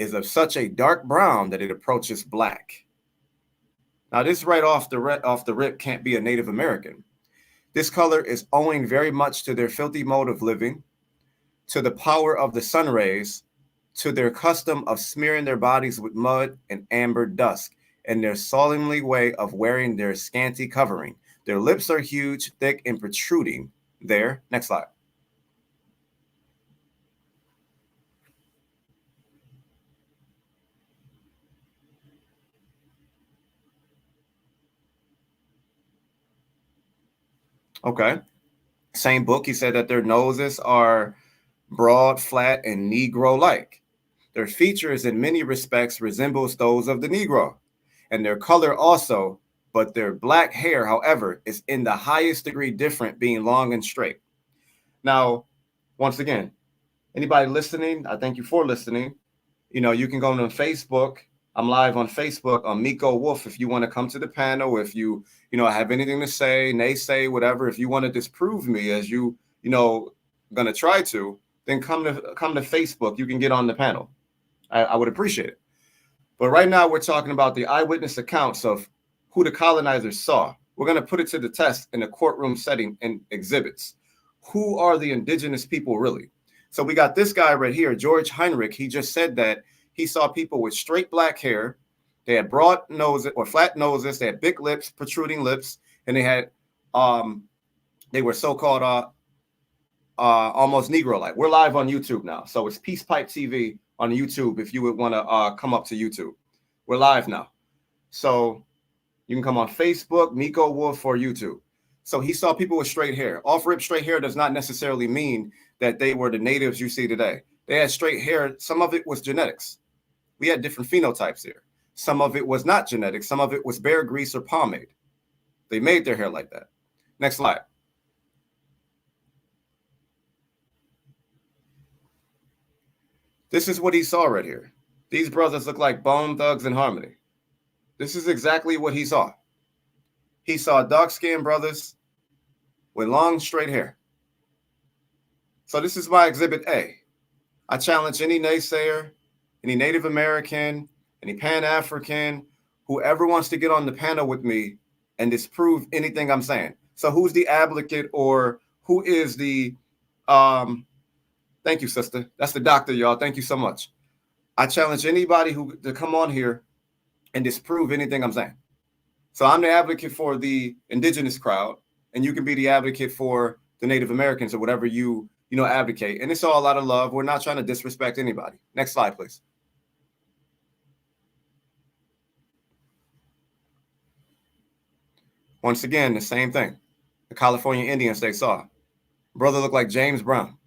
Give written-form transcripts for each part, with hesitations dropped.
is of such a dark brown that it approaches black. Now, this right off the rip can't be a Native American. This color is owing very much to their filthy mode of living, to the power of the sun rays, to their custom of smearing their bodies with mud and amber dust, and their solemnly way of wearing their scanty covering. Their lips are huge, thick, and protruding. There, next slide. Okay. Same book, he said that their noses are broad, flat, and Negro-like. Their features in many respects resembles those of the Negro, and their color also, but their black hair, however, is in the highest degree different, being long and straight. Now, once again, anybody listening, I thank you for listening. You can go on Facebook. I'm live on Facebook on Micco Wolf. If you want to come to the panel, if you have anything to say, naysay, whatever, if you want to disprove me as going to try to, then come to Facebook. You can get on the panel. I would appreciate it. But right now we're talking about the eyewitness accounts of who the colonizers saw. We're going to put it to the test in a courtroom setting and exhibits. Who are the indigenous people really? So we got this guy right here, George Heinrich. He just said that he saw people with straight black hair. They had broad noses or flat noses. They had big lips, protruding lips, and they had they were so-called almost Negro-like. We're live on YouTube now, so it's Peace Pipe TV on YouTube. If you would want to come up to YouTube, we're live now, so you can come on Facebook, Micco Wolf, or YouTube. So he saw people with straight hair. Off-rip straight hair does not necessarily mean that they were the natives you see today. They had straight hair. Some of it was genetics. We had different phenotypes here. Some of it was not genetic. Some of it was bear grease or pomade. They made their hair like that. Next slide. This is what he saw right here. These brothers look like Bone Thugs and Harmony. This is exactly what he saw. He saw dark-skinned brothers with long, straight hair. So this is my Exhibit A. I challenge any naysayer, any Native American, any Pan-African, whoever wants to get on the panel with me and disprove anything I'm saying. So who's the advocate, or who is the, thank you, sister. That's the doctor, y'all. Thank you so much. I challenge anybody to come on here and disprove anything I'm saying. So I'm the advocate for the indigenous crowd, and you can be the advocate for the Native Americans or whatever you advocate. And it's all out of love. We're not trying to disrespect anybody. Next slide, please. Once again, the same thing. The California Indians they saw. Brother looked like James Brown.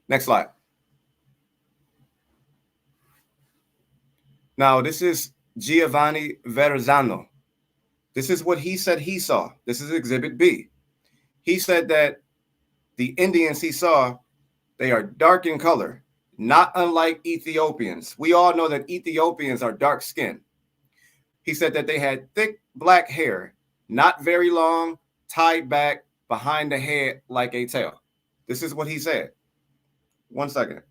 Next slide. Now, this is Giovanni Verrazzano. This is what he said he saw. This is Exhibit B. He said that the Indians he saw, they are dark in color, not unlike Ethiopians. We all know that Ethiopians are dark skinned. He said that they had thick black hair, not very long, tied back behind the head like a tail. This is what he said. 1 second.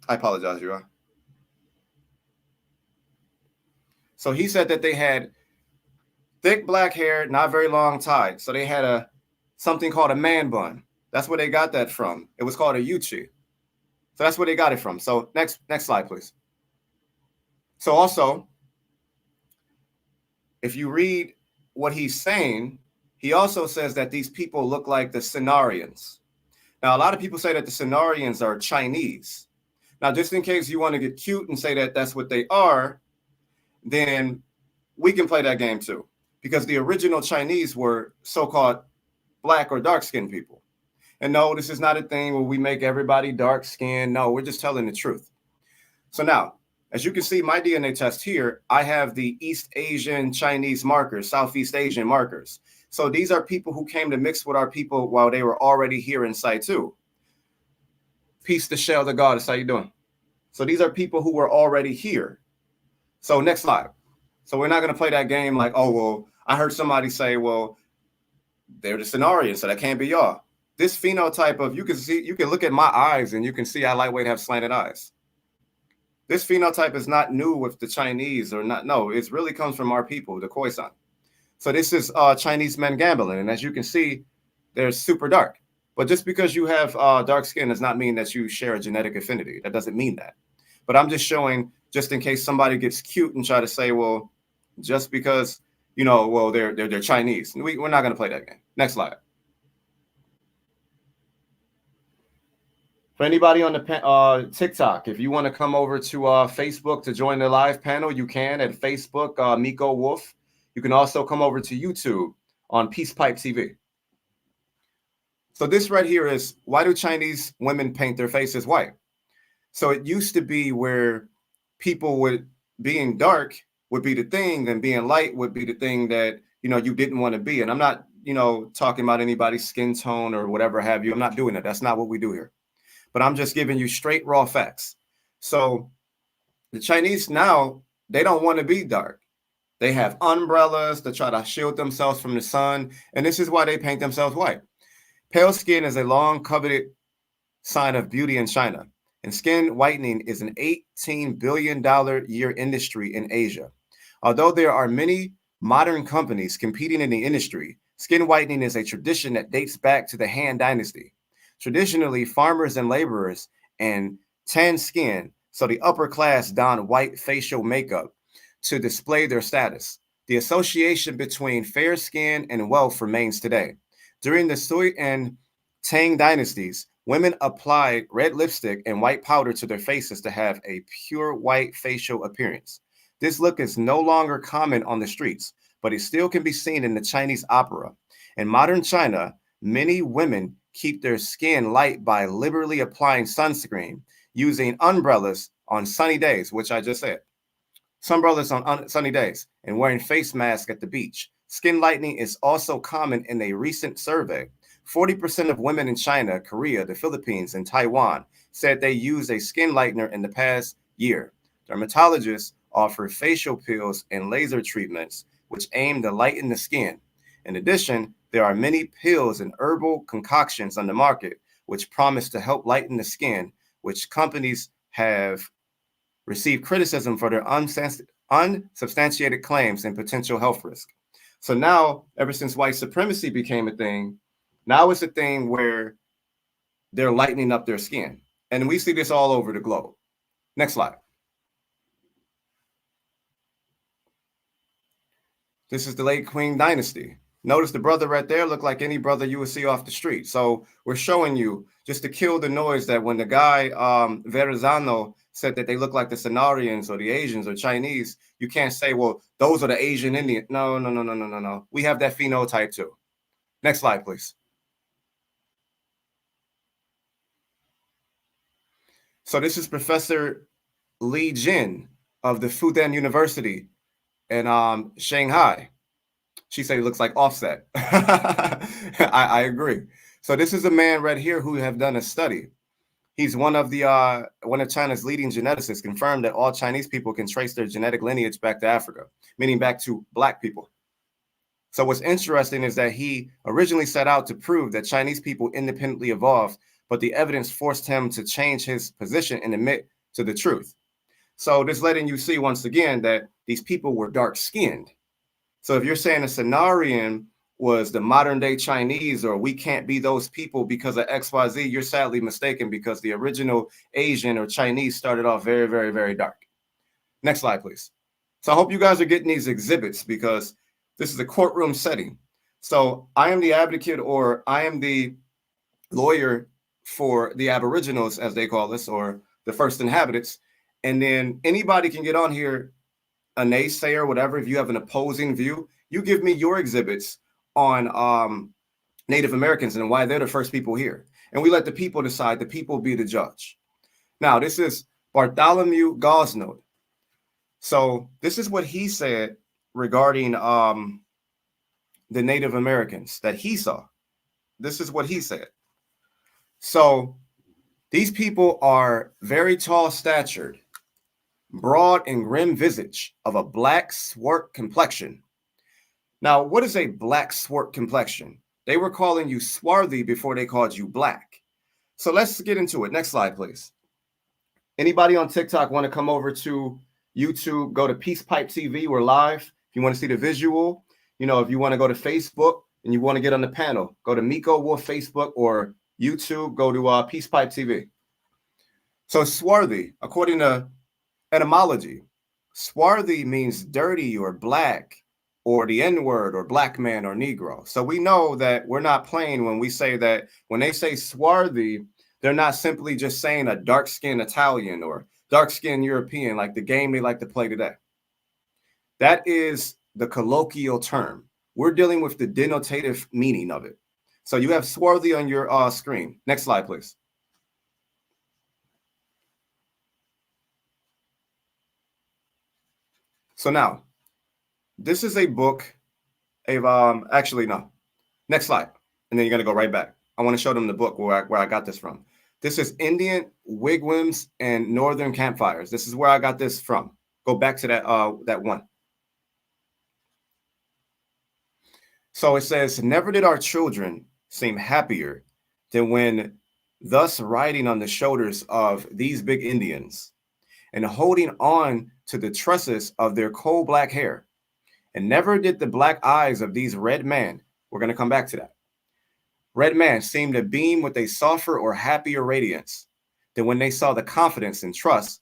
I apologize, you are. So he said that they had thick black hair, not very long, tied. So they had something called a man bun. That's where they got that from. It was called a yuchi. So that's where they got it from. So next slide, please. So also, if you read what he's saying, he also says that these people look like the Cenarians. Now, a lot of people say that the Cenarians are Chinese. Now, just in case you want to get cute and say that that's what they are, then we can play that game too. Because the original Chinese were so-called black or dark-skinned people. And no, this is not a thing where we make everybody dark-skinned. No, we're just telling the truth. So now, as you can see, my DNA test here, I have the East Asian Chinese markers, Southeast Asian markers. So these are people who came to mix with our people while they were already here in sight too. Peace to Shell the Goddess. How you doing? So these are people who were already here. So next slide. So we're not going to play that game like, oh, well, I heard somebody say, well, they're the Cenarians, so that can't be y'all. this phenotype of, you can look at my eyes and you can see I lightweight have slanted eyes. This phenotype is not new with the Chinese or not. No, it really comes from our people, the Khoisan. So this is Chinese men gambling. And as you can see, they're super dark. But just because you have dark skin does not mean that you share a genetic affinity. That doesn't mean that. But I'm just showing, just in case somebody gets cute and try to say, well, just because, well, they're Chinese. We're not going to play that game. Next slide. For anybody on the TikTok, if you want to come over to Facebook to join the live panel, you can at Facebook, Micco Wolf. You can also come over to YouTube on Peace Pipe TV. So this right here is, why do Chinese women paint their faces white? So it used to be where people would, being dark would be the thing, and being light would be the thing that, you didn't want to be. And I'm not, talking about anybody's skin tone or whatever have you. I'm not doing that. That's not what we do here. But I'm just giving you straight raw facts. So the Chinese now, they don't want to be dark. They have umbrellas to try to shield themselves from the sun. And this is why they paint themselves white. Pale skin is a long coveted sign of beauty in China. And skin whitening is an $18 billion year industry in Asia. Although there are many modern companies competing in the industry, skin whitening is a tradition that dates back to the Han Dynasty. Traditionally, farmers and laborers and tan skin, so the upper class donned white facial makeup to display their status. The association between fair skin and wealth remains today. During the Sui and Tang dynasties, women applied red lipstick and white powder to their faces to have a pure white facial appearance. This look is no longer common on the streets, but it still can be seen in the Chinese opera. In modern China, many women keep their skin light by liberally applying sunscreen, using umbrellas on sunny days, which I just said. Umbrellas on sunny days, and wearing face masks at the beach. Skin lightening is also common in a recent survey. 40% of women in China, Korea, the Philippines, and Taiwan said they used a skin lightener in the past year. Dermatologists offer facial peels and laser treatments, which aim to lighten the skin. In addition, there are many pills and herbal concoctions on the market which promise to help lighten the skin, which companies have received criticism for their unsubstantiated claims and potential health risk. So now, ever since white supremacy became a thing, now it's a thing where they're lightening up their skin. And we see this all over the globe. Next slide. This is the late Qing dynasty. Notice the brother right there looked like any brother you would see off the street. So we're showing you, just to kill the noise, that when the guy Verrazano said that they look like the Cenarians or the Asians or Chinese, you can't say, well, those are the Asian Indian. No. We have that phenotype too. Next slide, please. So this is Professor Li Jin of the Fudan University in Shanghai. She said he looks like Offset. I agree. So this is a man right here who have done a study. He's one of China's leading geneticists, confirmed that all Chinese people can trace their genetic lineage back to Africa, meaning back to Black people. So what's interesting is that he originally set out to prove that Chinese people independently evolved, but the evidence forced him to change his position and admit to the truth. So this letting you see once again that these people were dark-skinned. So if you're saying a Cenarian was the modern day Chinese, or we can't be those people because of XYZ, you're sadly mistaken, because the original Asian or Chinese started off very, very, very dark. Next slide, please. So I hope you guys are getting these exhibits, because this is a courtroom setting. So I am the advocate, or I am the lawyer for the Aboriginals, as they call us, or the first inhabitants. And then anybody can get on here, a naysayer, whatever. If you have an opposing view, you give me your exhibits on Native Americans and why they're the first people here. And we let the people decide, the people be the judge. Now, this is Bartholomew Gosnode. So this is what he said regarding the Native Americans that he saw. This is what he said. So these people are very tall statured, broad and grim visage, of a black swart complexion. Now, what is a black swart complexion? They were calling you swarthy before they called you black. So let's get into it. Next slide, please. Anybody on TikTok want to come over to YouTube, go to Peace Pipe TV. We're live. If you want to see the visual, if you want to go to Facebook and you want to get on the panel, go to Micco Wolf Facebook or YouTube, go to Peace Pipe TV. So swarthy, according to etymology, swarthy means dirty or black or the N-word or black man or Negro. So we know that we're not playing when we say that when they say swarthy, they're not simply just saying a dark-skinned Italian or dark-skinned European like the game they like to play today. That is the colloquial term. We're dealing with the denotative meaning of it. So you have swarthy on your screen. Next slide, please. So now, this is a book of actually no. Next slide, and then you're gonna go right back. I want to show them the book where I got this from. This is Indian Wigwams and Northern Campfires. This is where I got this from. Go back to that one. So it says, never did our children seem happier than when thus riding on the shoulders of these big Indians and holding on to the tresses of their coal black hair. And never did the black eyes of these red men, we're going to come back to that, red man seem to beam with a softer or happier radiance than when they saw the confidence and trust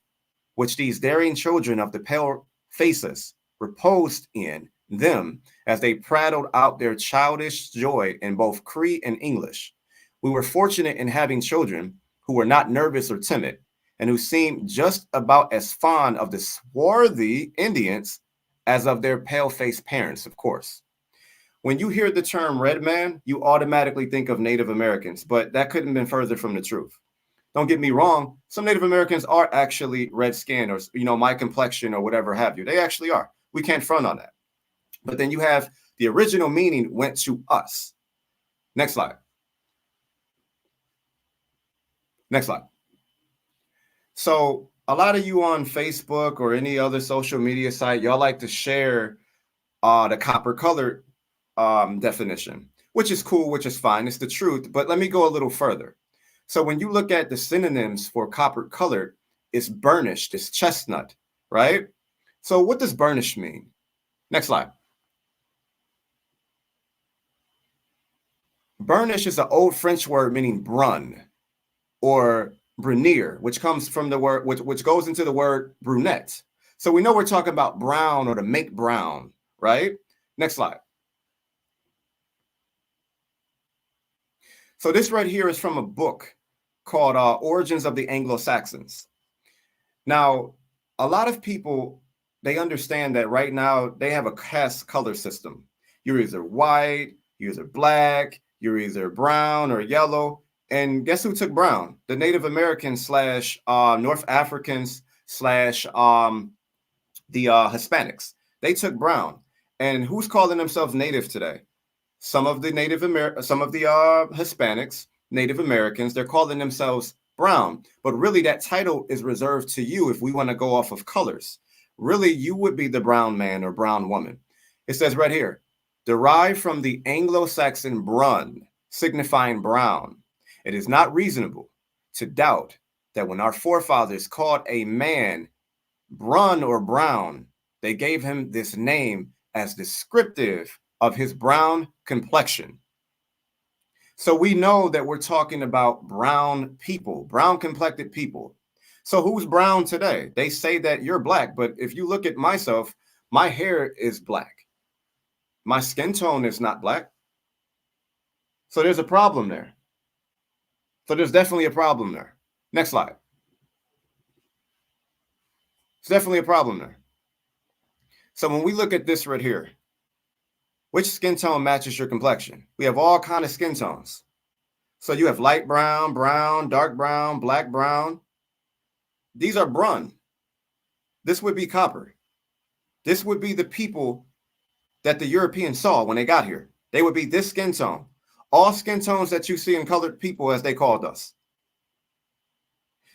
which these daring children of the pale faces reposed in them as they prattled out their childish joy in both Cree and English. We were fortunate in having children who were not nervous or timid and who seemed just about as fond of the swarthy Indians as of their pale-faced parents, of course. When you hear the term red man, you automatically think of Native Americans, but that couldn't have been further from the truth. Don't get me wrong. Some Native Americans are actually red-skinned or, my complexion or whatever have you. They actually are. We can't front on that. But then you have the original meaning went to us. Next slide. Next slide. So a lot of you on Facebook or any other social media site, y'all like to share the copper colored definition, which is cool, which is fine. It's the truth. But let me go a little further. So when you look at the synonyms for copper colored, it's burnished, it's chestnut, right? So what does burnished mean? Next slide. Burnish is an old French word meaning brun or brunir, which comes from the word, which goes into the word brunette. So we know we're talking about brown or to make brown, right? Next slide. So this right here is from a book called Origins of the Anglo-Saxons. Now, a lot of people, they understand that right now they have a caste color system. You're either white, you're either black, you're either brown or yellow. And guess who took brown? The Native Americans / North Africans / the Hispanics. They took brown. And who's calling themselves Native today? Some of the Hispanics, Native Americans, they're calling themselves brown. But really, that title is reserved to you if we want to go off of colors. Really, you would be the brown man or brown woman. It says right here, derived from the Anglo-Saxon brun, signifying brown. It is not reasonable to doubt that when our forefathers called a man brun or brown, they gave him this name as descriptive of his brown complexion. So we know that we're talking about brown people, brown complected people. So who's brown today? They say that you're black, but if you look at myself, my hair is black. My skin tone is not black. So there's a problem there. So there's definitely a problem there. Next slide. It's definitely a problem there. So when we look at this right here, which skin tone matches your complexion? We have all kinds of skin tones. So you have light brown, brown, dark brown, black brown. These are brun. This would be copper. This would be the people that the Europeans saw when they got here. They would be this skin tone. All skin tones that you see in colored people, as they called us.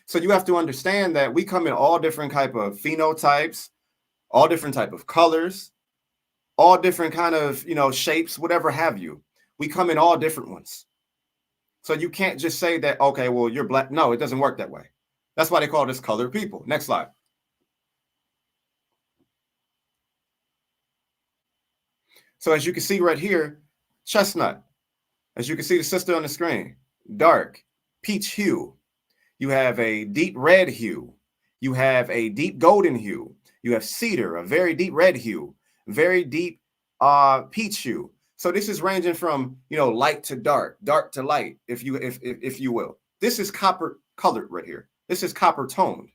So you have to understand that we come in all different type of phenotypes, all different type of colors, all different kind of, shapes, whatever have you. We come in all different ones. So you can't just say that, okay, well, you're black. No, it doesn't work that way. That's why they call this colored people. Next slide. So as you can see right here, chestnut. As you can see the sister on the screen, dark, peach hue. You have a deep red hue. You have a deep golden hue. You have cedar, a very deep red hue, very deep peach hue. So this is ranging from, you know, light to dark, dark to light, if you will. This is copper colored right here. This is copper toned.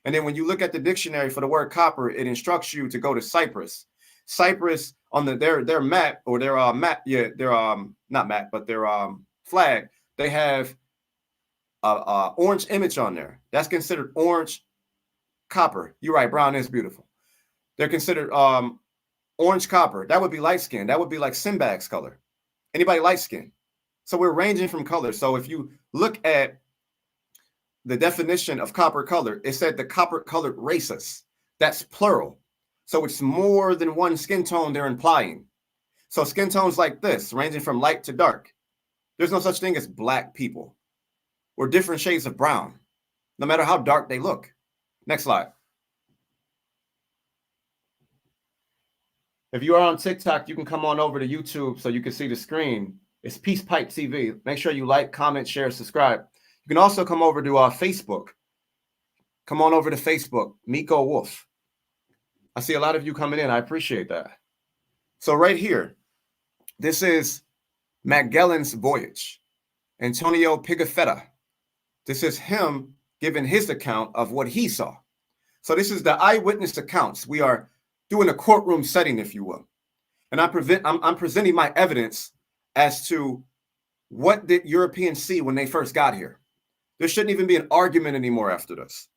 And then when you look at the dictionary for the word copper, it instructs you to go to Cyprus. Cyprus on their map, or their map, yeah, their not map, but their flag, they have a orange image on there. That's considered orange copper. You're right, brown is beautiful. They're considered orange copper. That would be light skin. That would be like Sinbad's color. Anybody light skin? So we're ranging from color. So if you look at the definition of copper color, it said the copper colored races. That's plural. So it's more than one skin tone they're implying. So skin tones like this, ranging from light to dark. There's no such thing as black people or different shades of brown, no matter how dark they look. Next slide. If you are on TikTok, you can come on over to YouTube so you can see the screen. It's Peace Pipe TV. Make sure you like, comment, share, subscribe. You can also come over to Facebook. Come on over to Facebook, Micco Wolf. I see a lot of you coming in. I appreciate that. So right here, this is Magellan's voyage. Antonio Pigafetta. This is him giving his account of what he saw. So this is the eyewitness accounts. We are doing a courtroom setting, if you will. And I'm presenting my evidence as to what did Europeans see when they first got here. There shouldn't even be an argument anymore after this.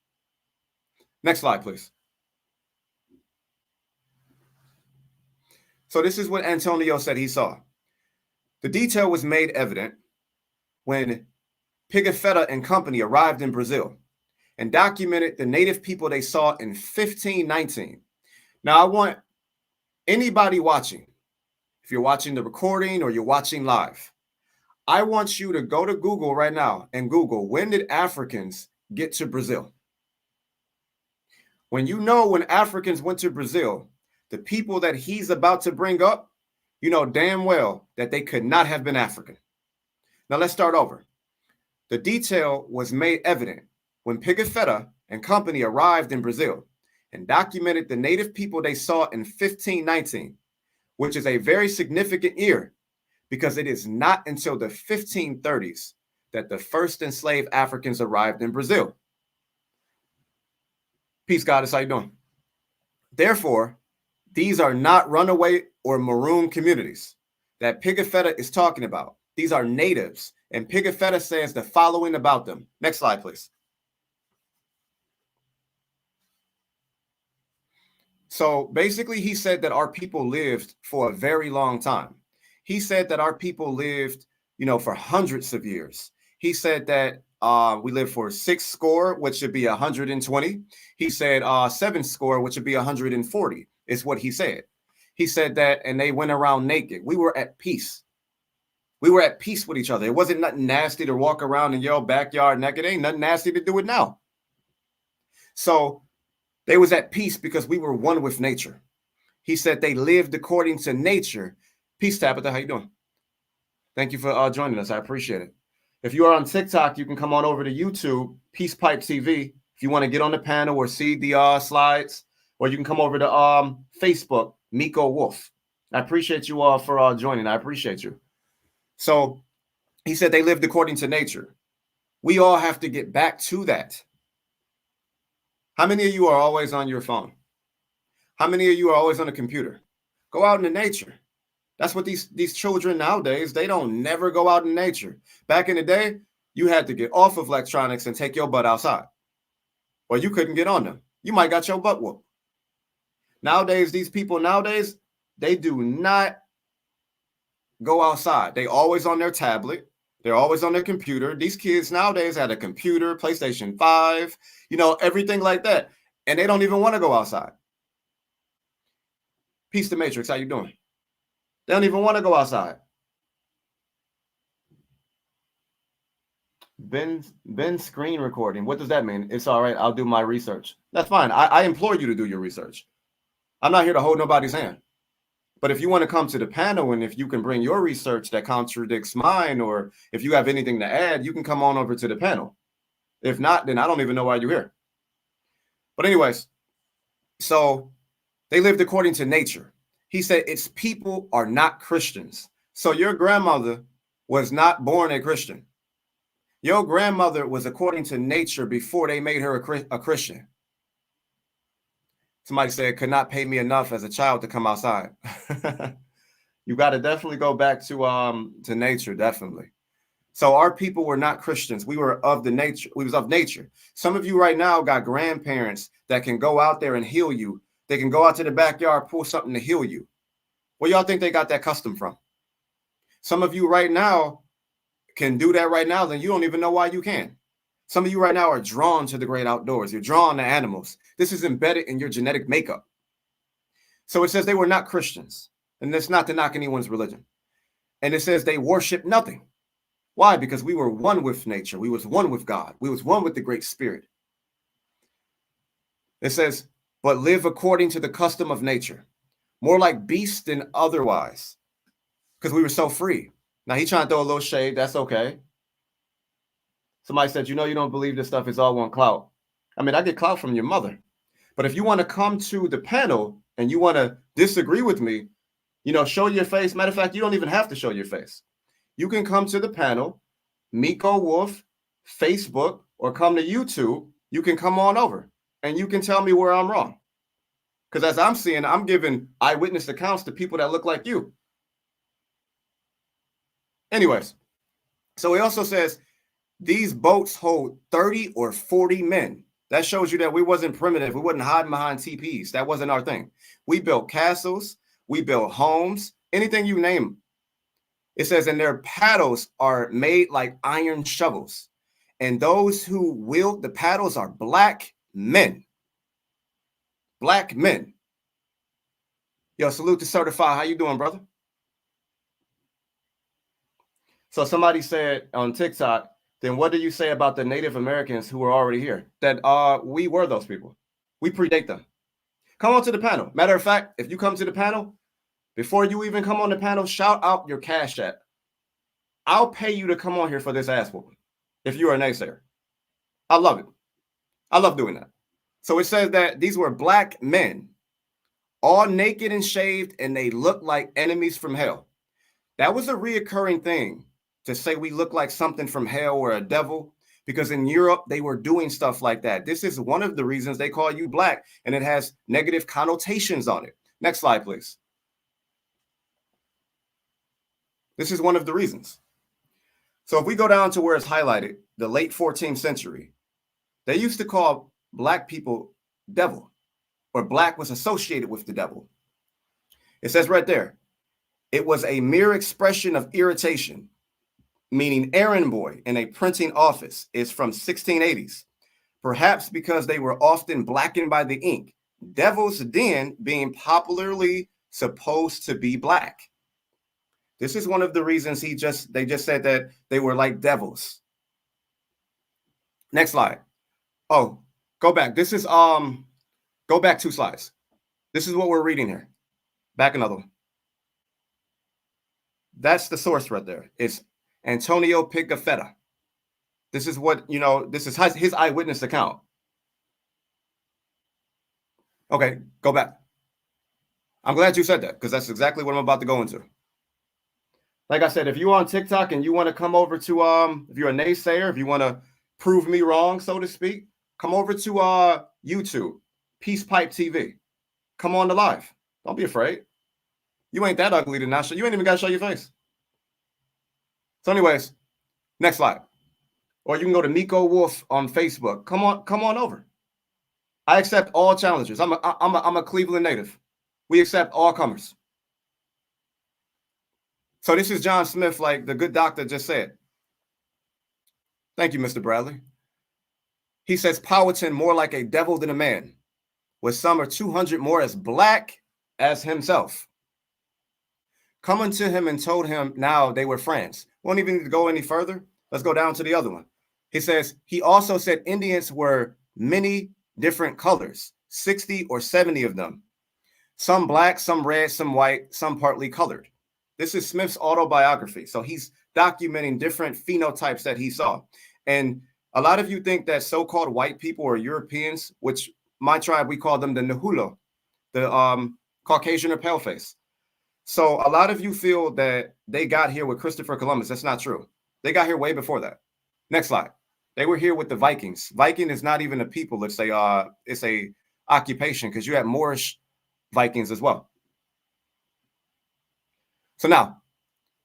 Next slide, please. So this is what Antonio said he saw. The detail was made evident when Pigafetta and company arrived in Brazil and documented the native people they saw in 1519. Now, I want anybody watching, if you're watching the recording or you're watching live, I want you to go to Google right now and Google, when did Africans get to Brazil? When you know when Africans went to Brazil, the people that he's about to bring up, you know damn well that they could not have been African. Now let's start over. The detail was made evident when Pigafetta and company arrived in Brazil and documented the native people they saw in 1519, which is a very significant year because it is not until the 1530s that the first enslaved Africans arrived in Brazil. Peace, goddess, how you doing? Therefore, these are not runaway or maroon communities that Pigafetta is talking about. These are natives, and Pigafetta says the following about them. Next slide, please. So basically, he said that our people lived for a very long time. He said that our people lived, you know, for hundreds of years. He said that we lived for 6 score, which should be 120. He said 7 score, which would be 140, is what he said. He said that, and they went around naked. We were at peace. We were at peace with each other. It wasn't nothing nasty to walk around in your backyard naked. Ain't nothing nasty to do it now. So they was at peace because we were one with nature. He said they lived according to nature. Peace, Tabitha. How you doing? Thank you for joining us. I appreciate it. If you are on TikTok, you can come on over to YouTube, Peace Pipe TV, if you want to get on the panel or see the slides, or you can come over to Facebook, Micco Wolf. I appreciate you all for joining. I appreciate you. So he said they lived according to nature. We all have to get back to that. How many of you are always on your phone? How many of you are always on a computer? Go out into nature. That's what these children nowadays, they don't never go out in nature. Back in the day, you had to get off of electronics and take your butt outside. Or you couldn't get on them. You might got your butt whooped. Nowadays, these people nowadays, they do not go outside. They always on their tablet. They're always on their computer. These kids nowadays had a computer, PlayStation 5, you know, everything like that. And they don't even want to go outside. Peace to Matrix, how you doing? They don't even want to go outside. Ben screen recording. What does that mean? It's all right. I'll do my research. That's fine. I implore you to do your research. I'm not here to hold nobody's hand. But if you want to come to the panel and if you can bring your research that contradicts mine, or if you have anything to add, you can come on over to the panel. If not, then I don't even know why you're here. But anyways, so they lived according to nature. He said its people are not Christians. So your grandmother was not born a Christian. Your grandmother was according to nature before they made her a Christian. Somebody said, could not pay me enough as a child to come outside. You got to definitely go back to nature, definitely. So our people were not Christians. We were of the nature. We was of nature. Some of you right now got grandparents that can go out there and heal you. They can go out to the backyard, pull something to heal you. Where y'all think they got that custom from? Some of you right now can do that right now, then you don't even know why you can. Some of you right now are drawn to the great outdoors. You're drawn to animals. This is embedded in your genetic makeup. So it says they were not Christians. And that's not to knock anyone's religion. And it says they worship nothing. Why? Because we were one with nature. We was one with God. We was one with the Great Spirit. It says, but live according to the custom of nature. More like beasts than otherwise. Because we were so free. Now, he's trying to throw a little shade. That's okay. Somebody said, you don't believe this stuff is all one clout. I mean, I get clout from your mother. But if you want to come to the panel and you want to disagree with me, show your face. Matter of fact, you don't even have to show your face. You can come to the panel, Micco Wolf, Facebook, or come to YouTube. You can come on over and you can tell me where I'm wrong. Because as I'm seeing, I'm giving eyewitness accounts to people that look like you. Anyways, so he also says these boats hold 30 or 40 men. That shows you that we wasn't primitive. We wasn't hiding behind TPs. That wasn't our thing. We built castles. We built homes. Anything you name. It says, and their paddles are made like iron shovels. And those who wield the paddles are black men. Black men. Yo, salute to Certified. How you doing, brother? So somebody said on TikTok, then what do you say about the Native Americans who were already here? That we were those people. We predate them. Come on to the panel. Matter of fact, if you come to the panel, before you even come on the panel, shout out your Cash App. I'll pay you to come on here for this ass whooping if you're a naysayer. I love it. I love doing that. So it says that these were black men, all naked and shaved, and they looked like enemies from hell. That was a reoccurring thing to say we look like something from hell or a devil, because in Europe, they were doing stuff like that. This is one of the reasons they call you black, and it has negative connotations on it. Next slide, please. This is one of the reasons. So if we go down to where it's highlighted, the late 14th century, they used to call black people devil, or black was associated with the devil. It says right there, it was a mere expression of irritation, meaning errand boy in a printing office is from 1680s, perhaps because they were often blackened by the ink, devil's den being popularly supposed to be black. This is one of the reasons they just said that they were like devils. Next slide. Oh, go back. This is go back 2 slides. This is what we're reading here. Back another one. That's the source right there. It's Antonio Pigafetta. This is what, this is his eyewitness account. Okay, go back. I'm glad you said that, because that's exactly what I'm about to go into. Like I said, if you're on TikTok and you want to come over to, if you're a naysayer, if you want to prove me wrong, so to speak, come over to YouTube, Peace Pipe TV. Come on the live. Don't be afraid. You ain't that ugly to not show. You ain't even got to show your face. So anyways, next slide. Or you can go to Micco Wolf on Facebook. Come on over. I accept all challenges. I'm a Cleveland native. We accept all comers. So this is John Smith, like the good doctor just said. Thank you, Mr. Bradley. He says Powhatan more like a devil than a man, with some are 200 more as black as himself. Coming to him and told him now they were friends. Won't even need to go any further. Let's go down to the other one. He says, he also said Indians were many different colors, 60 or 70 of them. Some black, some red, some white, some partly colored. This is Smith's autobiography. So he's documenting different phenotypes that he saw. And a lot of you think that so-called white people or Europeans, which my tribe, we call them the Nahulo, the Caucasian or paleface. So a lot of you feel that they got here with Christopher Columbus. That's not true. They got here way before that. Next slide. They were here with the Vikings. Viking is not even a people. It's a occupation, because you had Moorish Vikings as well. So now,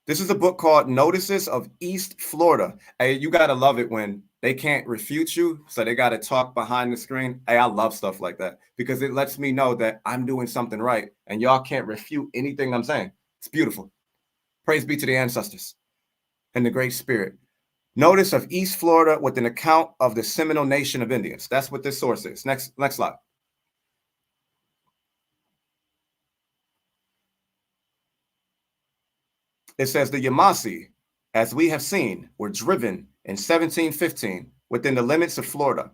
this is a book called Notices of East Florida. Hey, you got to love it when they can't refute you, so they got to talk behind the screen. Hey, I love stuff like that, because it lets me know that I'm doing something right, and y'all can't refute anything I'm saying. It's beautiful. Praise be to the ancestors and the Great Spirit. Notice of East Florida with an account of the Seminole Nation of Indians. That's what this source is. Next slide. It says the Yamasee, as we have seen, were driven in 1715 within the limits of Florida.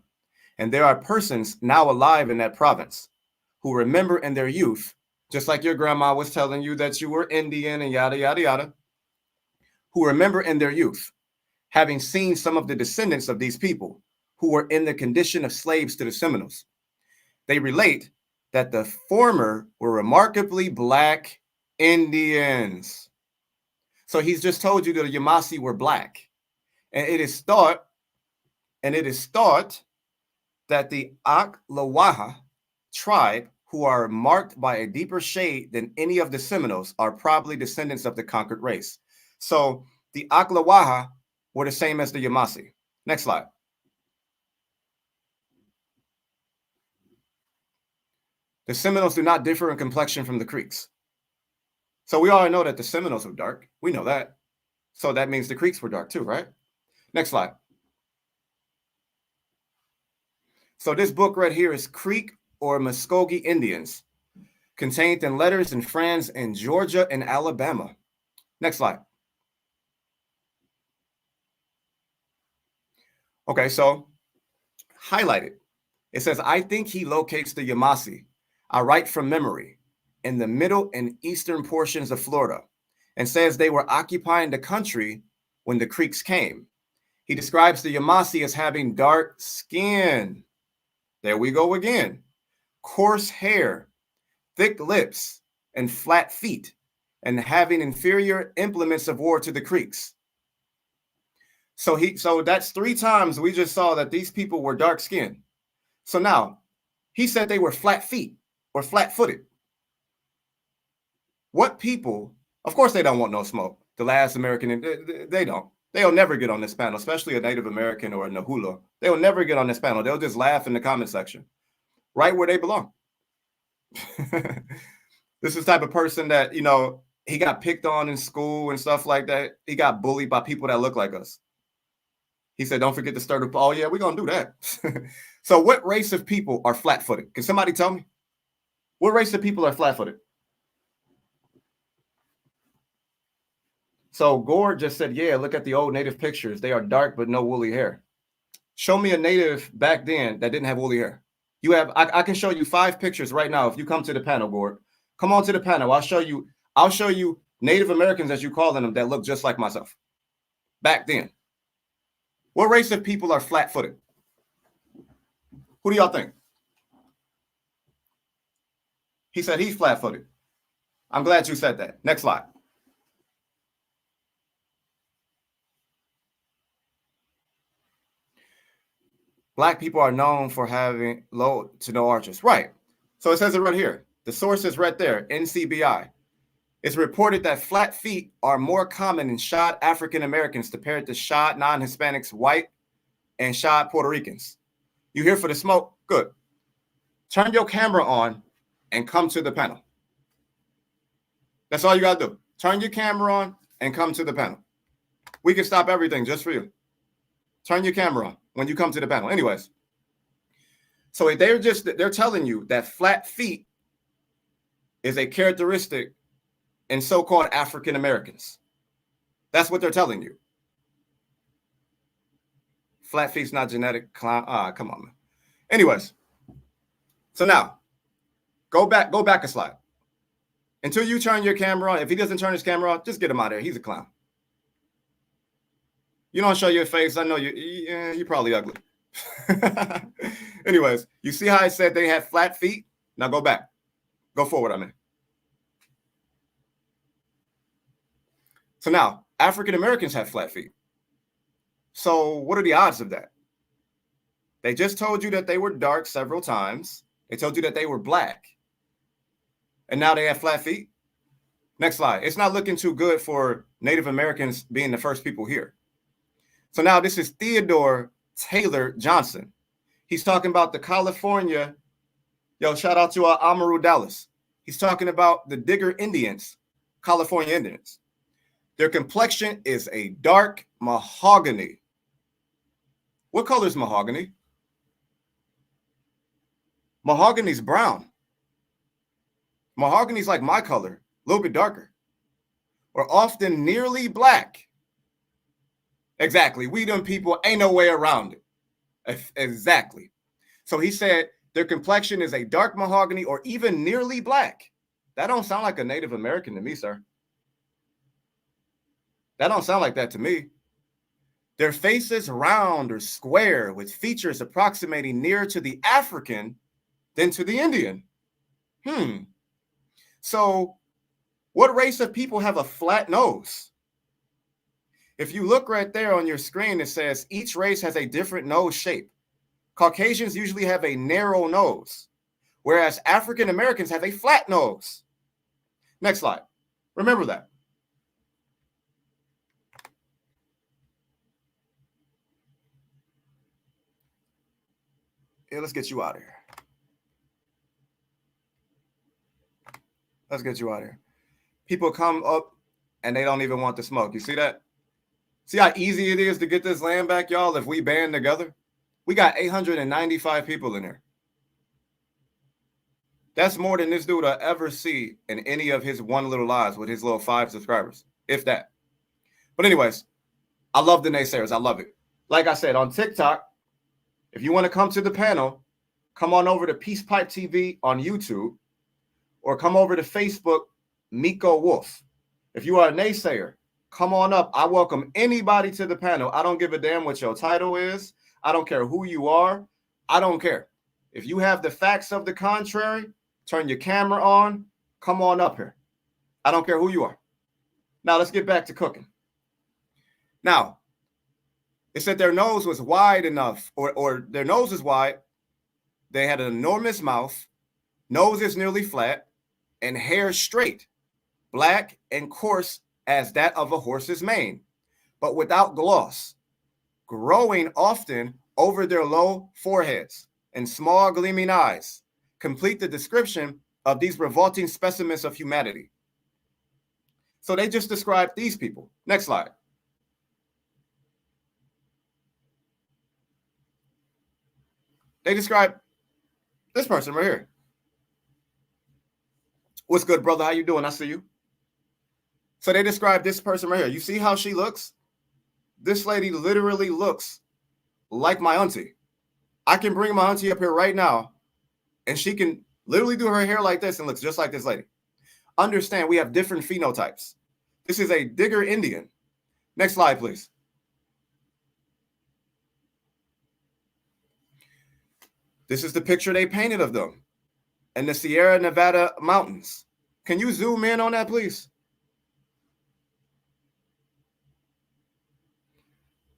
And there are persons now alive in that province who remember in their youth, just like your grandma was telling you that you were Indian and yada, yada, yada, who remember in their youth having seen some of the descendants of these people who were in the condition of slaves to the Seminoles. They relate that the former were remarkably black Indians. So he's just told you that the Yamasee were black. And it is thought that the Ocklawaha tribe, who are marked by a deeper shade than any of the Seminoles, are probably descendants of the conquered race. So the Ocklawaha were the same as the Yamasee. Next slide. The Seminoles do not differ in complexion from the Creeks. So we already know that the Seminoles were dark. We know that. So that means the Creeks were dark too, right? Next slide. So this book right here is Creek or Muskogee Indians, contained in letters and friends in Georgia and Alabama. Next slide. Okay, so highlighted. It says, I think he locates the Yamasee. I write from memory in the middle and eastern portions of Florida, and says they were occupying the country when the Creeks came. He describes the Yamasee as having dark skin. There we go again. Coarse hair, thick lips, and flat feet, and having inferior implements of war to the Creeks. So that's 3 times we just saw that these people were dark skinned. So now he said they were flat feet or flat footed. What people, of course, they don't want no smoke. The last American, they don't. They'll never get on this panel, especially a Native American or a Nahulo. They'll never get on this panel. They'll just laugh in the comment section, right where they belong. This is the type of person that, he got picked on in school and stuff like that. He got bullied by people that look like us. He said, don't forget to stir the pot. Oh, yeah, we're going to do that. So what race of people are flat-footed? Can somebody tell me? What race of people are flat-footed? So Gord just said, yeah, look at the old native pictures. They are dark but no woolly hair. Show me a native back then that didn't have woolly hair. I can show you 5 pictures right now if you come to the panel, Gord. Come on to the panel. I'll show you Native Americans, as you call them, that look just like myself back then. What race of people are flat-footed? Who do y'all think? He said he's flat-footed. I'm glad you said that. Next slide. Black people are known for having low to no arches. Right. So it says it right here. The source is right there, NCBI. It's reported that flat feet are more common in shod African Americans compared to shod non-Hispanics, white, and shod Puerto Ricans. You here for the smoke? Good. Turn your camera on and come to the panel. That's all you got to do. Turn your camera on and come to the panel. We can stop everything just for you. Turn your camera on when you come to the panel. Anyways, so they're telling you that flat feet is a characteristic in so-called African Americans. That's what they're telling you. Flat feet's not genetic. Come on, man. Anyways, so now go back a slide. Until you turn your camera on. If he doesn't turn his camera on, just get him out of here. He's a clown. You don't show your face. I know you're probably ugly. Anyways, you see how I said they had flat feet? Now go back. Go forward, I mean. So now, African Americans have flat feet. So what are the odds of that? They just told you that they were dark several times. They told you that they were black. And now they have flat feet. Next slide. It's not looking too good for Native Americans being the first people here. So now this is Theodore Taylor Johnson. He's talking about the California. Yo, shout out to Amaru Dallas. He's talking about the Digger Indians, California Indians. Their complexion is a dark mahogany. What color is mahogany? Mahogany's brown. Mahogany's like my color, a little bit darker. Or often nearly black. Exactly. We them people ain't no way around it. Exactly. So he said their complexion is a dark mahogany or even nearly black. That don't sound like a Native American to me, sir. That don't sound like that to me. Their face is round or square with features approximating nearer to the African than to the Indian. So what race of people have a flat nose? If you look right there on your screen, it says each race has a different nose shape. Caucasians usually have a narrow nose, whereas African Americans have a flat nose. Next slide. Remember that. Yeah, let's get you out of here. Let's get you out of here. People come up and they don't even want to smoke. You see that? See how easy it is to get this land back, y'all, if we band together? We got 895 people in there. That's more than this dude will ever see in any of his one little lives with his little 5 subscribers, if that. But anyways, I love the naysayers. I love it. Like I said, on TikTok, if you want to come to the panel, come on over to Peace Pipe TV on YouTube or come over to Facebook, Micco Wolf. If you are a naysayer, come on up. I welcome anybody to the panel. I don't give a damn what your title is. I don't care who you are. I don't care. If you have the facts of the contrary, turn your camera on. Come on up here. I don't care who you are. Now let's get back to cooking. Now, it said their nose was wide enough, or their nose is wide. They had an enormous mouth, nose is nearly flat, and hair straight, black and coarse as that of a horse's mane, but without gloss, growing often over their low foreheads and small gleaming eyes, complete the description of these revolting specimens of humanity. So they just described these people. Next slide. They describe this person right here. What's good, brother? How you doing? I see you. So they describe this person right here. You see how she looks? This lady literally looks like my auntie. I can bring my auntie up here right now, and she can literally do her hair like this and looks just like this lady. Understand, we have different phenotypes. This is a Digger Indian. Next slide, please. This is the picture they painted of them in the Sierra Nevada mountains. Can you zoom in on that, please?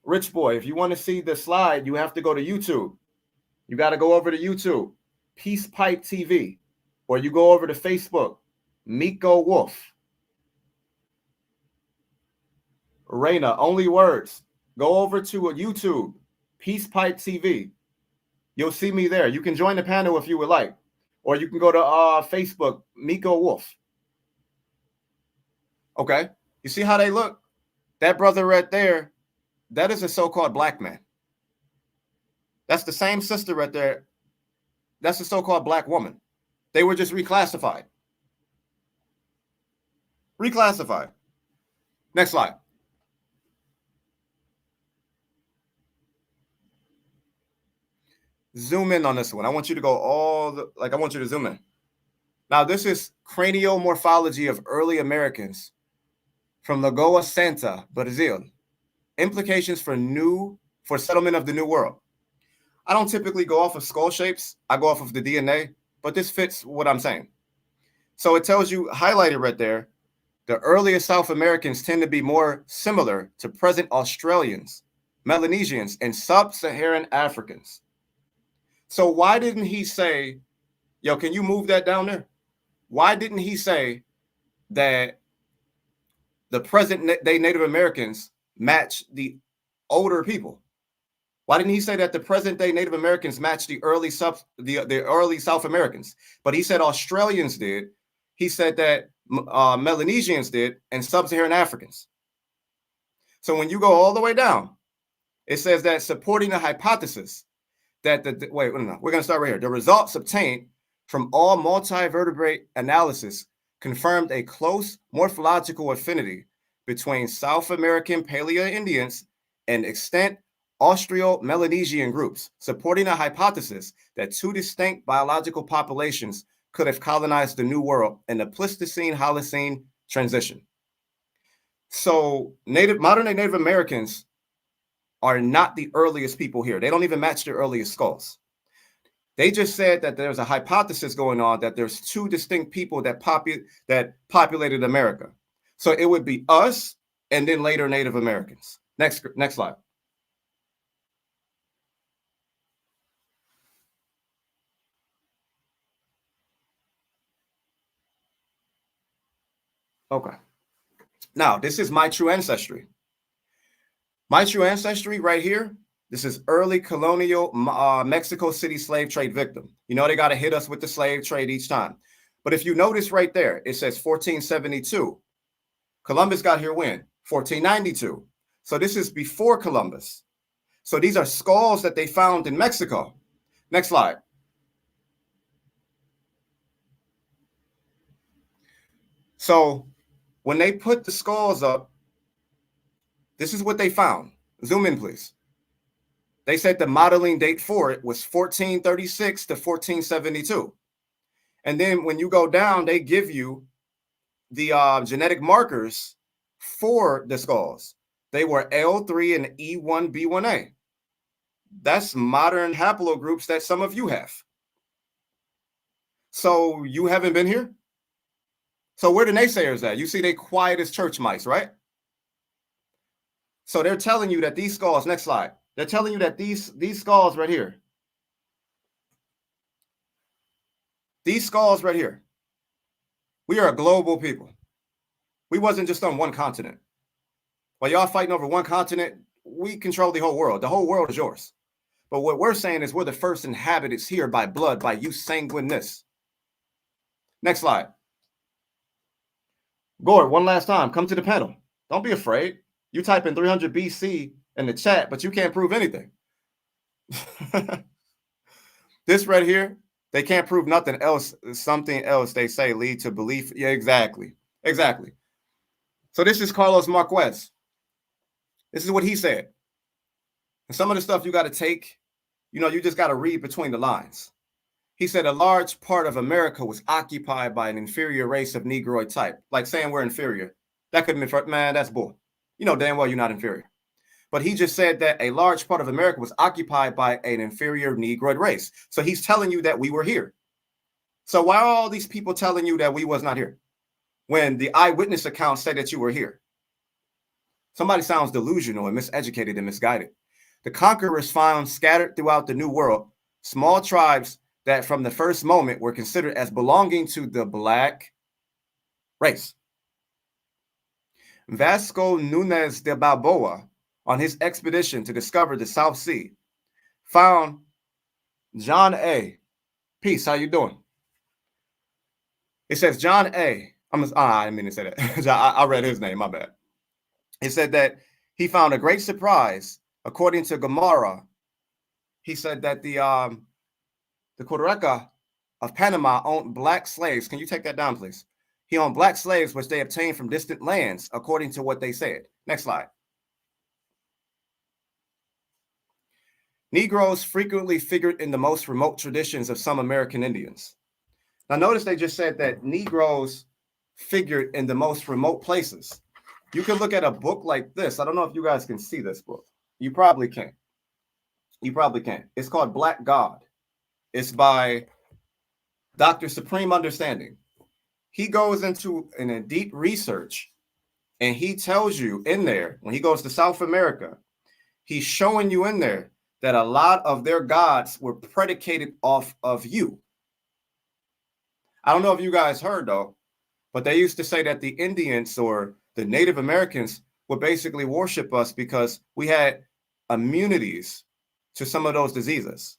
Rich boy, if you want to see the slide, you have to go to YouTube. You got to go over to YouTube, Peace Pipe TV, or you go over to Facebook, Micco Wolf. Raina, only words. Go over to YouTube, Peace Pipe TV. You'll see me there. You can join the panel if you would like. Or you can go to Facebook, Micco Wolf. Okay. You see how they look? That brother right there, that is a so-called black man. That's the same sister right there. That's a so-called black woman. They were just reclassified. Reclassified. Next slide. Zoom in on this one. I want you to go I want you to zoom in. Now, this is cranial morphology of early Americans from Lagoa Santa, Brazil. Implications for settlement of the New World. I don't typically go off of skull shapes. I go off of the DNA, but this fits what I'm saying. So it tells you, highlighted right there, the earliest South Americans tend to be more similar to present Australians, Melanesians, and sub-Saharan Africans. So why didn't he say, yo, can you move that down there? Why didn't he say that the present day Native Americans match the older people? Why didn't he say that the present day Native Americans match the early South Americans? But he said Australians did. He said that Melanesians did, and sub-Saharan Africans. So when you go all the way down, it says that supporting the hypothesis that we're going to start right here. The results obtained from all multivertebrate analysis confirmed a close morphological affinity between South American Paleo-Indians and extant Austro-Melanesian groups, supporting a hypothesis that two distinct biological populations could have colonized the New World in the Pleistocene-Holocene transition. So modern-day Native Americans are not the earliest people here. They don't even match the earliest skulls. They just said that there's a hypothesis going on that there's two distinct people that populated America. So it would be us and then later Native Americans. Next slide. Okay. Now, this is my true ancestry. My true ancestry right here, this is early colonial Mexico City slave trade victim. You know, they got to hit us with the slave trade each time. But if you notice right there, it says 1472. Columbus got here when? 1492. So this is before Columbus. So these are skulls that they found in Mexico. Next slide. So when they put the skulls up, this is what they found. Zoom in, please. They said the modeling date for it was 1436 to 1472. And then when you go down, they give you the genetic markers for the skulls. They were L3 and E1B1A. That's modern haplogroups that some of you have. So you haven't been here? So where the naysayers at? You see they quiet as church mice, right? So they're telling you that these skulls, next slide, they're telling you that these skulls right here, these skulls right here, we are a global people. We wasn't just on one continent. While y'all fighting over one continent, we control the whole world. The whole world is yours. But what we're saying is we're the first inhabitants here by blood, by you sanguineness. Next slide. Gord, one last time, come to the panel. Don't be afraid. You type in 300 BC in the chat, but you can't prove anything. This right here, they can't prove nothing else. Something else they say lead to belief. Yeah, exactly. Exactly. So this is Carlos Marquez. This is what he said. And some of the stuff you got to take, you just got to read between the lines. He said a large part of America was occupied by an inferior race of Negroid type. Like saying we're inferior. That couldn't be, man, that's bull. You know damn well you're not inferior. But he just said that a large part of America was occupied by an inferior Negroid race. So he's telling you that we were here. So why are all these people telling you that we was not here? When the eyewitness accounts say that you were here. Somebody sounds delusional and miseducated and misguided. The conquerors found scattered throughout the New World small tribes that from the first moment were considered as belonging to the Black race. Vasco Núñez de Balboa, on his expedition to discover the South Sea, found John A. Peace, how you doing? It says John A. I didn't mean to say that. I read his name, my bad. It said that he found a great surprise. According to Gamara, he said that the Curueca of Panama owned Black slaves. Can you take that down, please? He owned Black slaves, which they obtained from distant lands, according to what they said. Next slide. Negroes frequently figured in the most remote traditions of some American Indians. Now, notice they just said that Negroes figured in the most remote places. You can look at a book like this. I don't know if you guys can see this book. You probably can. You probably can. It's called Black God. It's by Dr. Supreme Understanding. He goes into a deep research and he tells you in there, when he goes to South America, he's showing you in there that a lot of their gods were predicated off of you. I don't know if you guys heard though, but they used to say that the Indians or the Native Americans would basically worship us because we had immunities to some of those diseases.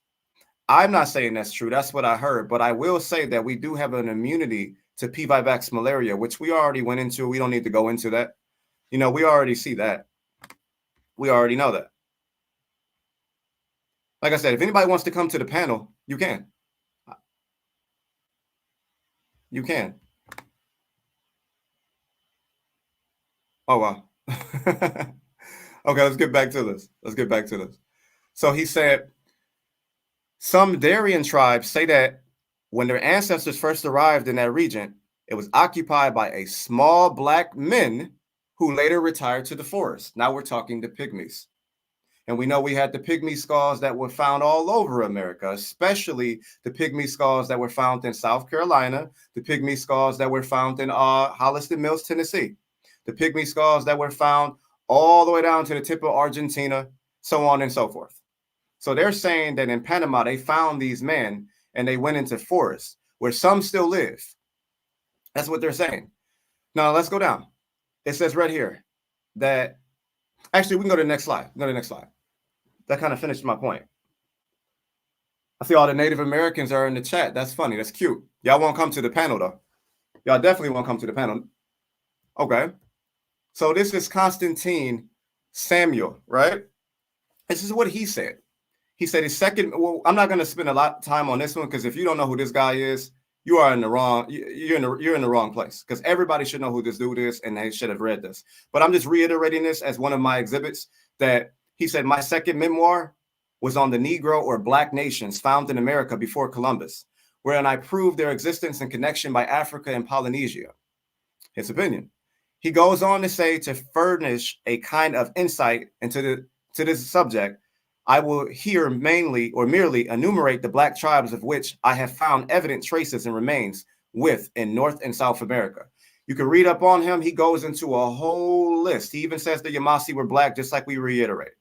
I'm not saying that's true. That's what I heard. But I will say that we do have an immunity to P. vivax malaria, which we already went into. We don't need to go into that. We already see that. We already know that. Like I said, if anybody wants to come to the panel, you can. You can. Oh, wow. Okay, let's get back to this. So he said, some Darien tribes say that when their ancestors first arrived in that region, it was occupied by a small black men who later retired to the forest. Now we're talking the Pygmies. And we know we had the Pygmy skulls that were found all over America, especially the Pygmy skulls that were found in South Carolina, the Pygmy skulls that were found in Holliston Mills, Tennessee, the Pygmy skulls that were found all the way down to the tip of Argentina, so on and so forth. So they're saying that in Panama, they found these men and they went into forests where some still live. That's what they're saying. Now, let's go down. It says right here that, actually, we can go to the next slide. That kind of finished my point. I see all the Native Americans are in the chat. That's funny. That's cute. Y'all won't come to the panel, though. Y'all definitely won't come to the panel. Okay. So this is Constantine Samuel, right? This is what he said. He said his second, well, I'm not going to spend a lot of time on this one because if you don't know who this guy is, you are in the wrong, you're in the wrong place because everybody should know who this dude is and they should have read this. But I'm just reiterating this as one of my exhibits that he said my second memoir was on the Negro or Black nations found in America before Columbus, wherein I proved their existence and connection by Africa and Polynesia. His opinion. He goes on to say to furnish a kind of insight into this subject, I will here mainly or merely enumerate the Black tribes of which I have found evident traces and remains with in North and South America. You can read up on him. He goes into a whole list. He even says the Yamasee were Black, just like we reiterate.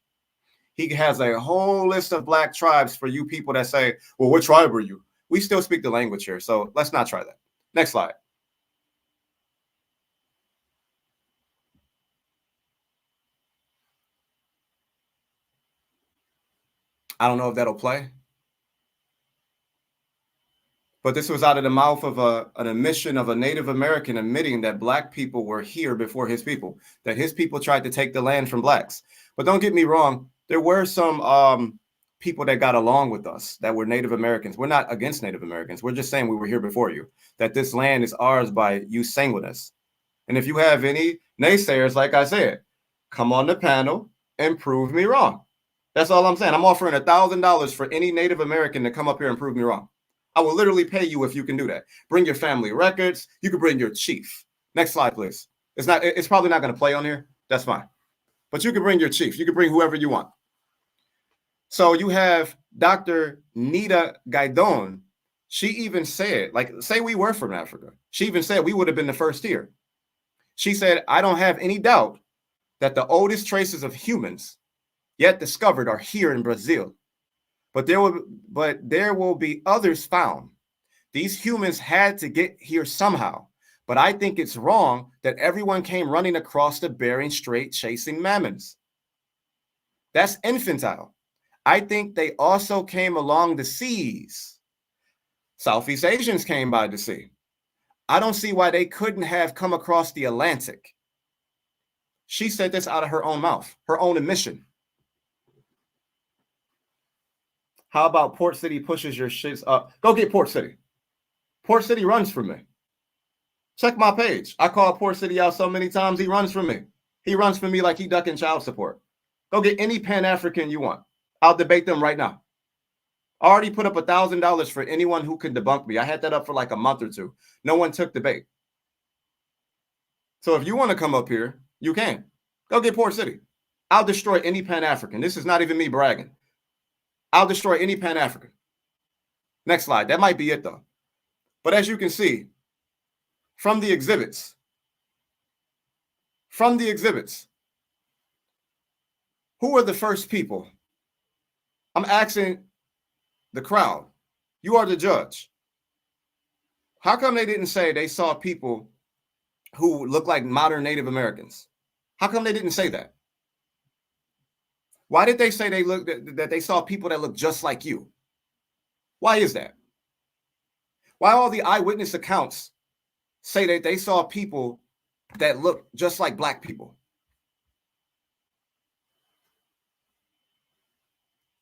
He has a whole list of Black tribes for you people that say, well, what tribe are you? We still speak the language here, so let's not try that. Next slide. I don't know if that'll play. But this was out of the mouth of an admission of a Native American admitting that Black people were here before his people, that his people tried to take the land from Blacks. But don't get me wrong, there were some people that got along with us that were Native Americans. We're not against Native Americans. We're just saying we were here before you, that this land is ours by you sanguinis. And if you have any naysayers, like I said, come on the panel and prove me wrong. That's all I'm saying. I'm offering $1,000 for any Native American to come up here and prove me wrong. I will literally pay you if you can do that. Bring your family records. You can bring your chief. Next slide, please. It's probably not going to play on here. That's fine. But you can bring your chief. You can bring whoever you want. So you have Dr. Nita Gaidon. She even said, like, say we were from Africa. She even said we would have been the first here. She said, I don't have any doubt that the oldest traces of humans yet discovered are here in Brazil. But there will be others found. These humans had to get here somehow. But I think it's wrong that everyone came running across the Bering Strait chasing mammons. That's infantile. I think they also came along the seas. Southeast Asians came by the sea. I don't see why they couldn't have come across the Atlantic. She said this out of her own mouth, her own admission. How about Port City pushes your shits up? Go get Port City. Port City runs from me. Check my page. I call Port City out so many times, he runs from me. He runs from me like he ducking child support. Go get any Pan-African you want. I'll debate them right now. I already put up $1,000 for anyone who could debunk me. I had that up for like a month or two. No one took the bait. So if you want to come up here, you can. Go get Port City. I'll destroy any Pan-African. This is not even me bragging. I'll destroy any Pan-African. Next slide. That might be it, though. But as you can see, from the exhibits, who are the first people? I'm asking the crowd. You are the judge. How come they didn't say they saw people who look like modern Native Americans? How come they didn't say that? Why did they say that they saw people that look just like you? Why is that? Why all the eyewitness accounts say that they saw people that look just like black people?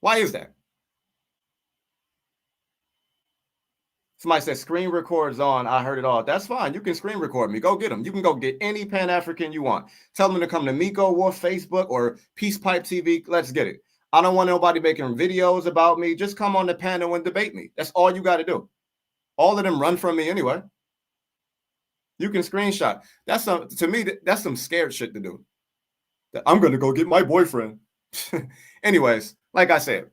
Why is that? Somebody said screen records on. I heard it all. That's fine. You can screen record me. Go get them. You can go get any Pan-African you want. Tell them to come to Micco or Facebook or Peace Pipe TV. Let's get it. I don't want nobody making videos about me. Just come on the panel and debate me. That's all you got to do. All of them run from me anyway. You can screenshot. To me, that's some scared shit to do. I'm going to go get my boyfriend. Anyways, like I said,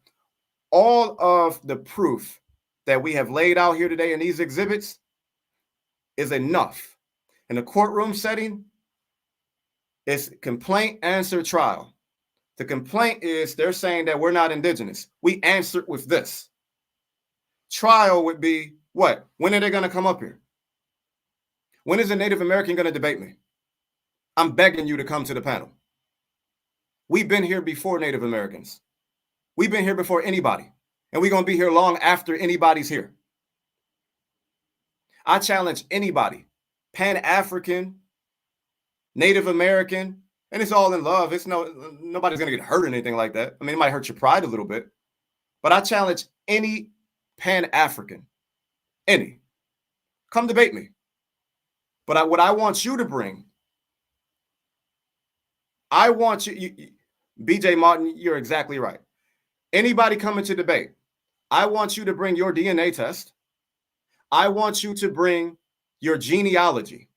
all of the proof that we have laid out here today in these exhibits is enough. In a courtroom setting, it's complaint, answer, trial. The complaint is they're saying that we're not indigenous. We answered with this. Trial would be what? When are they going to come up here? When is a Native American going to debate me? I'm begging you to come to the panel. We've been here before Native Americans. We've been here before anybody. And we're going to be here long after anybody's here. I challenge anybody, Pan-African, Native American, and it's all in love. Nobody's going to get hurt or anything like that. I mean, it might hurt your pride a little bit. But I challenge any Pan-African, any. Come debate me. But what I want you to bring, I want you, BJ Martin, you're exactly right. Anybody coming to debate, I want you to bring your DNA test. I want you to bring your genealogy.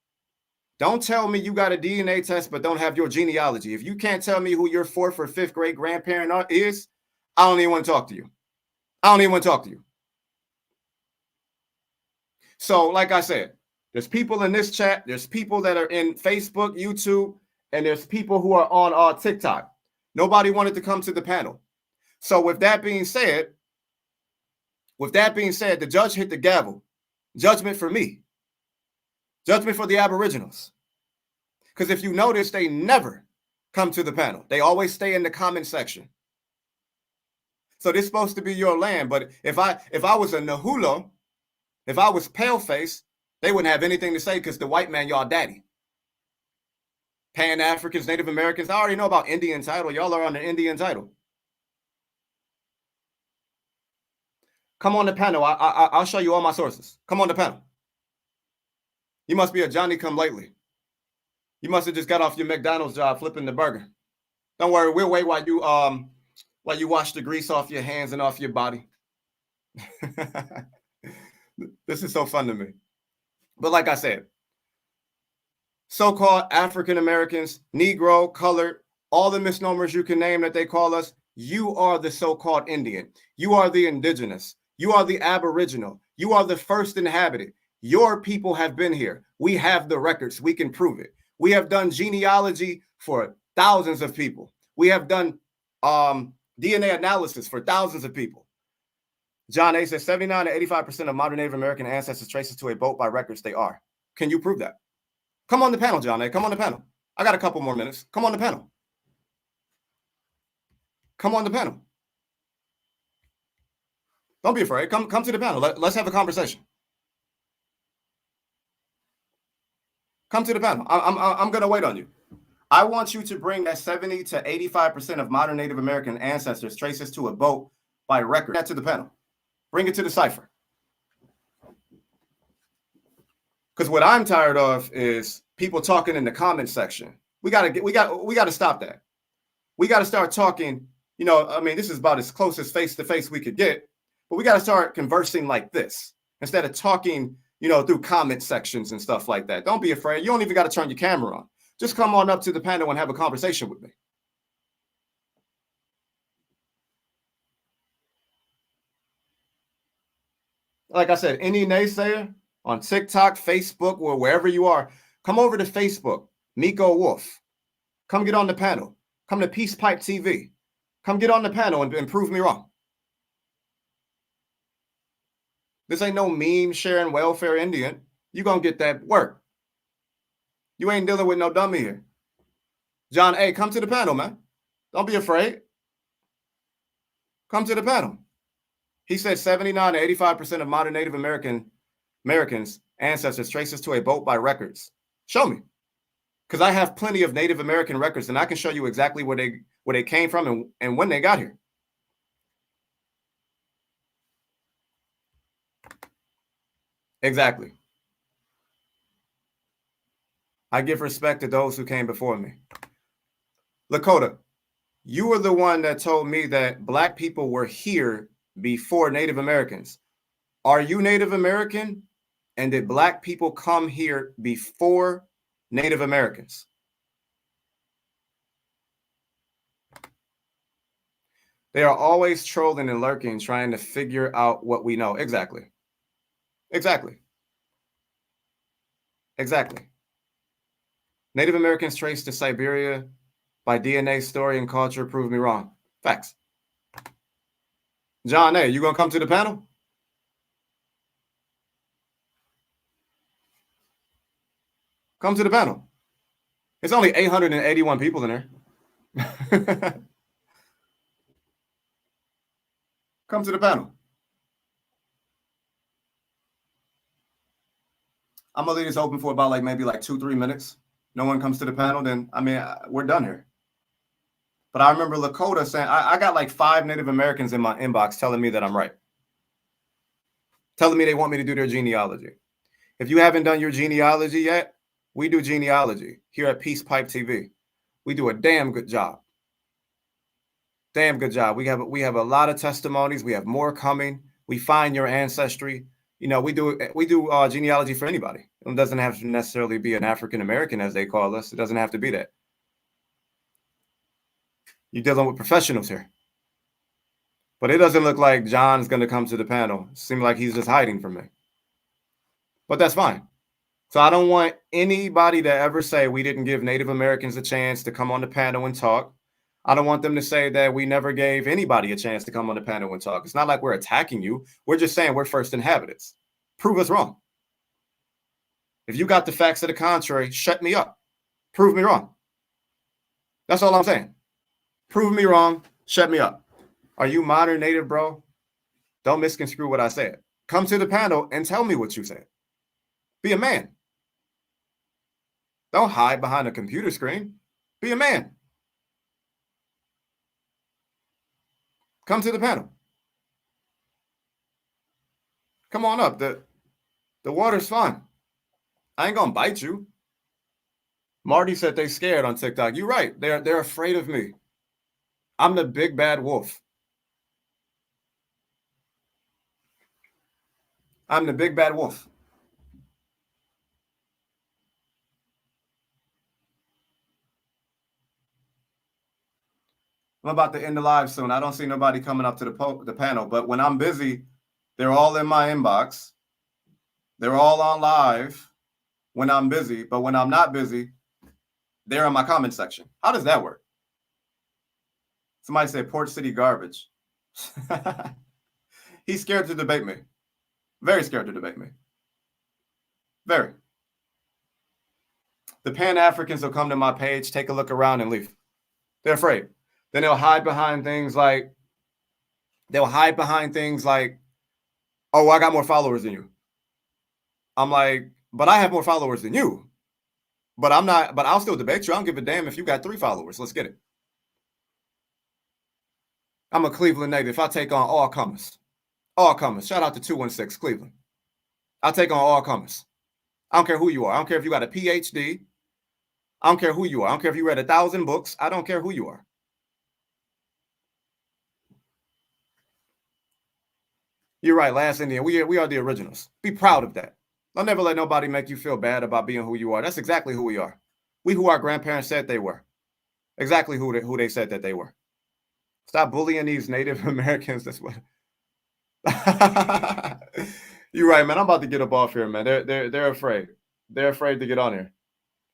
Don't tell me you got a DNA test but don't have your genealogy. If you can't tell me who your 4th or 5th great grandparent is, I don't even want to talk to you. I don't even want to talk to you. So, like I said, there's people in this chat. There's people that are in Facebook, YouTube, and there's people who are on TikTok. Nobody wanted to come to the panel. So with that being said, the judge hit the gavel. Judgment for me. Judgment for the Aboriginals. Because if you notice, they never come to the panel. They always stay in the comment section. So this is supposed to be your land. But if I was a Nahulo, if I was paleface, they wouldn't have anything to say because the white man, y'all daddy. Pan-Africans, Native Americans, I already know about Indian title. Y'all are on the Indian title. Come on the panel. I'll show you all my sources. Come on the panel. You must be a Johnny come lately. You must have just got off your McDonald's job flipping the burger. Don't worry, we'll wait while you wash the grease off your hands and off your body. This is so fun to me. But like I said, so-called African Americans, Negro, colored, all the misnomers you can name that they call us, you are the so-called Indian. You are the indigenous. You are the Aboriginal. You are the first inhabited. Your people have been here. We have the records. We can prove it. We have done genealogy for thousands of people. We have done DNA analysis for thousands of people. John A. says 79 to 85% of modern Native American ancestors traces to a boat by records they are. Can you prove that? Come on the panel, John A. Come on the panel. I got a couple more minutes. Come on the panel. Come on the panel. Don't be afraid. Come to the panel. Let's have a conversation. Come to the panel. I'm going to wait on you. I want you to bring that 70 to 85% of modern Native American ancestors traces to a boat by record. That to the panel. Bring it to the cipher. Because what I'm tired of is people talking in the comment section. We got to stop that. We got to start talking I mean, this is about as close as face to face we could get, but we got to start conversing like this instead of talking, through comment sections and stuff like that. Don't be afraid. You don't even got to turn your camera on. Just come on up to the panel and have a conversation with me. Like I said, any naysayer on TikTok, Facebook, or wherever you are, come over to Facebook, Micco Wolf. Come get on the panel. Come to Peace Pipe TV. Come get on the panel and prove me wrong. This ain't no meme sharing welfare Indian. You gonna get that work. You ain't dealing with no dummy here. John A., come to the panel, man. Don't be afraid. Come to the panel. He said 79 to 85% of modern Native Americans' ancestors traces to a boat by records. Show me. Because I have plenty of Native American records, and I can show you exactly where they came from and when they got here. Exactly. I give respect to those who came before me. Lakota, you were the one that told me that Black people were here before Native Americans. Are you Native American? And did Black people come here before Native Americans? They are always trolling and lurking, trying to figure out what we know. Exactly. Exactly. Exactly. Native Americans traced to Siberia by DNA, story, and culture. Prove me wrong. Facts. John A., you gonna come to the panel? Come to the panel. It's only 881 people in there. Come to the panel. I'm gonna leave this open for about maybe 2-3 minutes. No one comes to the panel, then we're done here. But I remember Lakota saying I got 5 Native Americans in my inbox telling me that I'm right, telling me they want me to do their genealogy. If you haven't done your genealogy yet, we do genealogy here at Peace Pipe TV. We do a damn good job. Damn good job. We have a lot of testimonies. We have more coming. We find your ancestry. We do genealogy for anybody. It doesn't have to necessarily be an African American, as they call us. It doesn't have to be that. You're dealing with professionals here. But it doesn't look like John's going to come to the panel. It seems like he's just hiding from me. But that's fine. So I don't want anybody to ever say we didn't give Native Americans a chance to come on the panel and talk. I don't want them to say that we never gave anybody a chance to come on the panel and talk. It's not like we're attacking you. We're just saying we're first inhabitants. Prove us wrong. If you got the facts to the contrary, shut me up. Prove me wrong. That's all I'm saying. Prove me wrong. Shut me up. Are you modern Native, bro? Don't misconstrue what I said. Come to the panel and tell me what you said. Be a man. Don't hide behind a computer screen. Be a man. Come to the panel. Come on up. The water's fine. I ain't gonna bite you. Marty said they scared on TikTok. You're right. They're afraid of me. I'm the big bad wolf. I'm the big bad wolf. I'm about to end the live soon. I don't see nobody coming up to the panel, but when I'm busy, they're all in my inbox. They're all on live when I'm busy, but when I'm not busy, they're in my comment section. How does that work? Somebody said Port City garbage. He's scared to debate me. Very scared to debate me. Very. The Pan-Africans will come to my page, take a look around, and leave. They're afraid. Then they'll hide behind things like, oh, I got more followers than you. I'm like, but I have more followers than you. But I'll still debate you. I don't give a damn if you got 3 followers. Let's get it. I'm a Cleveland native. I take on all comers. All comers. Shout out to 216 Cleveland. I take on all comers. I don't care who you are. I don't care if you got a PhD. I don't care who you are. I don't care if you read 1,000 books. I don't care who you are. You're right, last Indian. We are the originals. Be proud of that. I'll never let nobody make you feel bad about being who you are. That's exactly who we are. We who our grandparents said they were. Exactly who they said that they were. Stop bullying these Native Americans. That's what. You're right, man. I'm about to get up off here, man. They're afraid. They're afraid to get on here.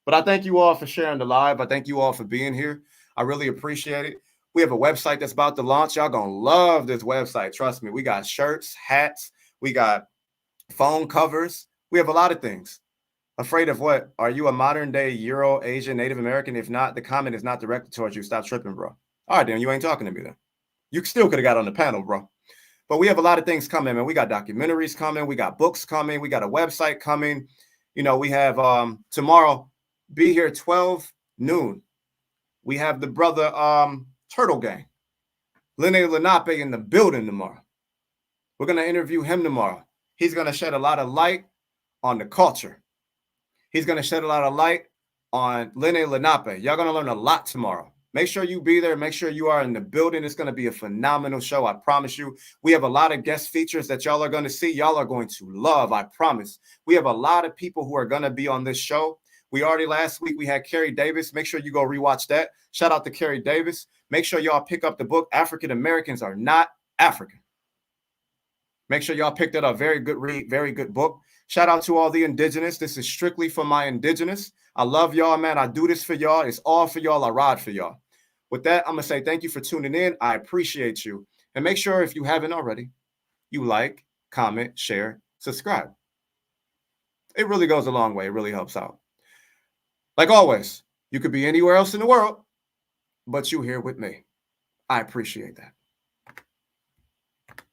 But I thank you all for sharing the live. I thank you all for being here. I really appreciate it. We have a website that's about to launch. Y'all gonna love this website. Trust me. We got shirts, hats, we got phone covers. We have a lot of things. Afraid of what? Are you a modern day Euro, Asian, Native American? If not, the comment is not directed towards you. Stop tripping, bro. All right, then you ain't talking to me then. You still could have got on the panel, bro. But we have a lot of things coming, man. We got documentaries coming. We got books coming. We got a website coming. You know, we have tomorrow, be here 12 noon. We have the brother Turtle Gang, Lene Lenape in the building tomorrow. We're going to interview him tomorrow. He's going to shed a lot of light on the culture. He's going to shed a lot of light on Lene Lenape. Y'all going to learn a lot tomorrow. Make sure you be there. Make sure you are in the building. It's going to be a phenomenal show. I promise you. We have a lot of guest features that y'all are going to see. Y'all are going to love. I promise. We have a lot of people who are going to be on this show. We already last week, we had Carrie Davis. Make sure you go rewatch that. Shout out to Carrie Davis. Make sure y'all pick up the book, African Americans Are Not African. Make sure y'all pick that up. Very good read, very good book. Shout out to all the indigenous. This is strictly for my indigenous. I love y'all, man. I do this for y'all. It's all for y'all. I ride for y'all. With that, I'm going to say thank you for tuning in. I appreciate you. And make sure if you haven't already, you like, comment, share, subscribe. It really goes a long way. It really helps out. Like always, you could be anywhere else in the world, but you here with me. I appreciate that.